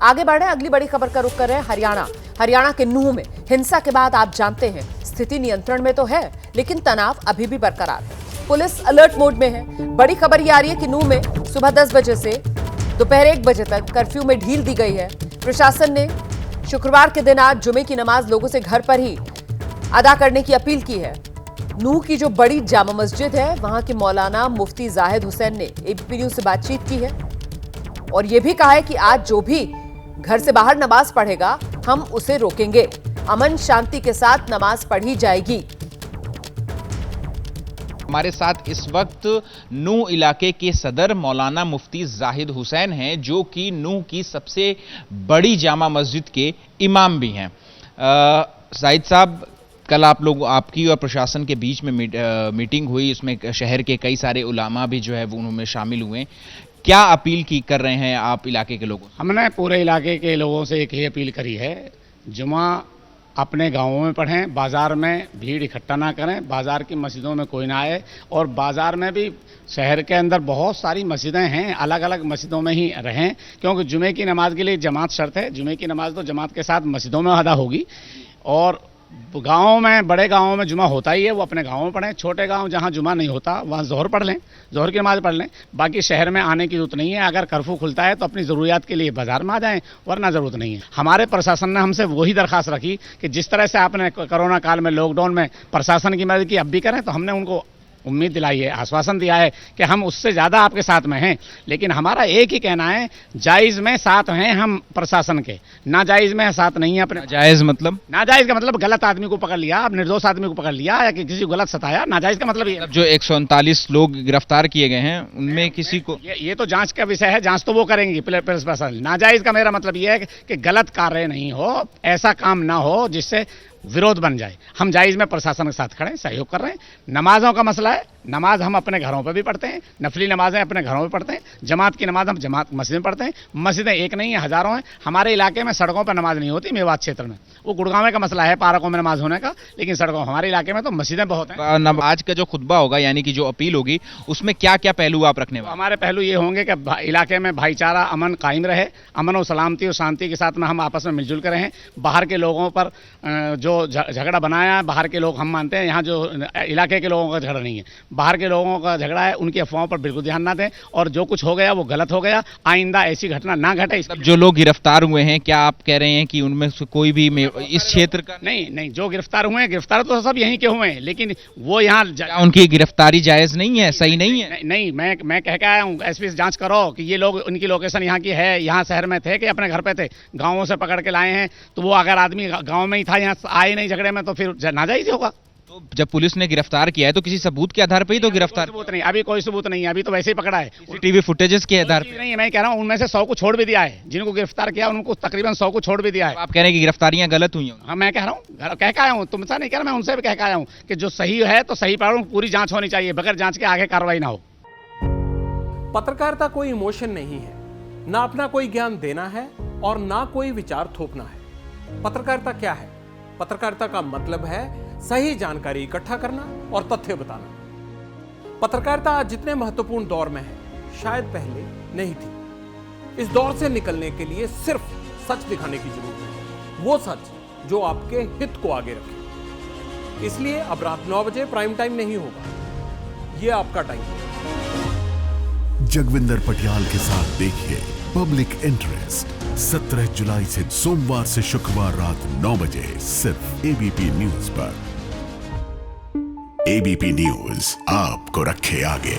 आगे बढ़े, अगली बड़ी खबर का रुख कर रहे हैं हरियाणा के नूंह में हिंसा के बाद आप जानते हैं स्थिति नियंत्रण में तो है, लेकिन तनाव अभी भी बरकरार है। पुलिस अलर्ट मोड में है। बड़ी खबर ये आ रही है कि नूंह में सुबह 10 बजे से दोपहर 1 बजे तक कर्फ्यू में ढील दी गई है। प्रशासन ने शुक्रवार के दिन आज जुमे की नमाज लोगों से घर पर ही अदा करने की अपील की है। नूंह की जो बड़ी जामा मस्जिद है, वहां के मौलाना मुफ्ती जाहिद हुसैन ने एबीपी न्यूज से बातचीत की है और यह भी कहा है कि आज जो भी घर से बाहर नमाज पढ़ेगा हम उसे रोकेंगे। अमन शांति के साथ नमाज पढ़ी जाएगी। हमारे साथ इस वक्त नूंह इलाके के सदर मौलाना मुफ्ती जाहिद हुसैन हैं, जो कि नूंह की सबसे बड़ी जामा मस्जिद के इमाम भी हैं। जाहिद साहब, कल आपकी और प्रशासन के बीच में मीटिंग हुई, उसमें शहर के कई सारे उलामा भी जो है वो उनमें शामिल हुए। क्या अपील कर रहे हैं आप इलाके के लोगों से? हमने पूरे इलाके के लोगों से एक ही अपील करी है, जुमा अपने गांवों में पढ़ें, बाज़ार में भीड़ इकट्ठा ना करें, बाज़ार की मस्जिदों में कोई ना आए। और बाज़ार में भी शहर के अंदर बहुत सारी मस्जिदें हैं, अलग अलग मस्जिदों में ही रहें, क्योंकि जुमे की नमाज के लिए जमात शर्त है। जुमे की नमाज तो जमात के साथ मस्जिदों में अदा होगी। और गाँव में, बड़े गाँवों में जुमा होता ही है, वो अपने गाँव में पढ़ें। छोटे गाँव जहाँ जुमा नहीं होता वहाँ ज़ोहर पढ़ लें, ज़ोहर की नमाज़ पढ़ लें। बाकी शहर में आने की ज़रूरत नहीं है। अगर कर्फ्यू खुलता है तो अपनी ज़रूरियात के लिए बाज़ार में आ जाएं, वरना ज़रूरत नहीं है। हमारे प्रशासन ने हमसे वही दरख्वास्त रखी कि जिस तरह से आपने कोरोना काल में, लॉकडाउन में प्रशासन की मदद की, अब भी करें। तो हमने उनको उम्मीद दिलाई है, आश्वासन दिया है कि हम उससे ज़्यादा आपके साथ में हैं। लेकिन हमारा एक ही कहना है, जायज़ में साथ हैं हम प्रशासन के, नाजायज़ में साथ नहीं है अपने। नाजायज़ मतलब? नाजायज़ का मतलब गलत आदमी को पकड़ लिया, निर्दोष आदमी को पकड़ लिया या कि किसी को गलत सताया। नाजायज़ का मतलब ये, जो 139 लोग गिरफ्तार किए गए हैं उनमें किसी को, ये तो जांच का विषय है, जांच तो वो करेंगी पुलिस प्रशासन। नाजायज़ का मेरा मतलब ये है कि गलत कार्य नहीं हो, ऐसा काम ना हो जिससे विरोध बन जाए। हम जायज़ में प्रशासन के साथ खड़े, सहयोग कर रहे हैं। नमाजों का मसला है, नमाज हम अपने घरों पर भी पढ़ते हैं, नफली नमाजें अपने घरों में पढ़ते हैं। जमात की नमाज हम जमात मस्जिद में पढ़ते हैं। मस्जिदें एक नहीं है, हज़ारों हैं। हमारे इलाके में सड़कों पर नमाज नहीं होती, मेवात क्षेत्र में। वो गुड़गांव का मसला है पार्कों में नमाज होने का, लेकिन सड़कों, हमारे इलाके में तो मस्जिदें बहुत हैं। आज का जो खुतबा होगा, यानी कि जो अपील होगी, उसमें क्या क्या पहलू आप रखने वाले? हमारे पहलू ये होंगे कि इलाके में भाईचारा, अमन कायम रहे, अमन और सलामती और शांति के साथ में हम आपस में मिलजुल कर रहें। बाहर के लोगों पर जो झगड़ा बनाया, बाहर के लोग, हम मानते हैं यहाँ जो इलाके के लोगों का झगड़ा नहीं है, बाहर के लोगों का झगड़ा है। उनकी अफवाहों पर बिल्कुल ध्यान ना दें, और जो कुछ हो गया वो गलत हो गया, आइंदा ऐसी घटना ना घटे। जो लोग गिरफ्तार हुए हैं, क्या आप कह रहे हैं कि उनमें से कोई भी इस क्षेत्र का? नहीं, जो गिरफ्तार हुए हैं, गिरफ्तार तो सब यहीं के हुए हैं, लेकिन वो यहाँ उनकी गिरफ्तारी जायज नहीं है, सही नहीं है? नहीं, मैं कह के आया हूँ, एसपी से जांच करो कि ये लोग, उनकी लोकेशन यहाँ की है, यहाँ शहर में थे कि अपने घर पे थे, गाँवों से पकड़ के लाए हैं। तो वो अगर आदमी गाँव में ही था, यहाँ आए नहीं झगड़े में, तो फिर नाजायज होगा। तो जब पुलिस ने गिरफ्तार किया है तो किसी सबूत के आधार पर ही तो गिरफ्तार? सबूत नहीं, अभी कोई सबूत नहीं है, अभी तो वैसे ही पकड़ा है। सीसीटीवी फुटेजेस के आधार पर नहीं, मैं कह रहा हूँ उनमें से 100 को छोड़ भी दिया है। जिनको गिरफ्तार किया उनको तकरीबन 100 को छोड़ भी दिया है। आप कह रहे हैं कि गिरफ्तारियां गलत हुई हैं? हाँ, मैं कह रहा हूँ, कह के आया हूँ, तुमसे नहीं कह रहा, मैं उनसे भी कह के आया हूँ कि जो सही है तो सही पढ़ो, पूरी जांच होनी चाहिए, बगैर जांच के आगे कार्रवाई ना हो। पत्रकारिता कोई इमोशन नहीं है, ना अपना कोई ज्ञान देना है और ना कोई विचार थोपना है। पत्रकारिता क्या है? पत्रकारिता का मतलब है सही जानकारी इकट्ठा करना और तथ्य बताना। पत्रकारिता आज जितने महत्वपूर्ण दौर में है, शायद पहले नहीं थी। इस दौर से निकलने के लिए सिर्फ सच दिखाने की जरूरत है, वो सच जो आपके हित को आगे रखे। इसलिए अब रात 9 बजे प्राइम टाइम नहीं होगा, ये आपका टाइम है। जगविंदर पटियाल के साथ देखिए पब्लिक इंटरेस्ट 17 जुलाई से सोमवार से शुक्रवार रात 9 बजे सिर्फ एबीपी न्यूज पर। एबीपी न्यूज आपको रखे आगे।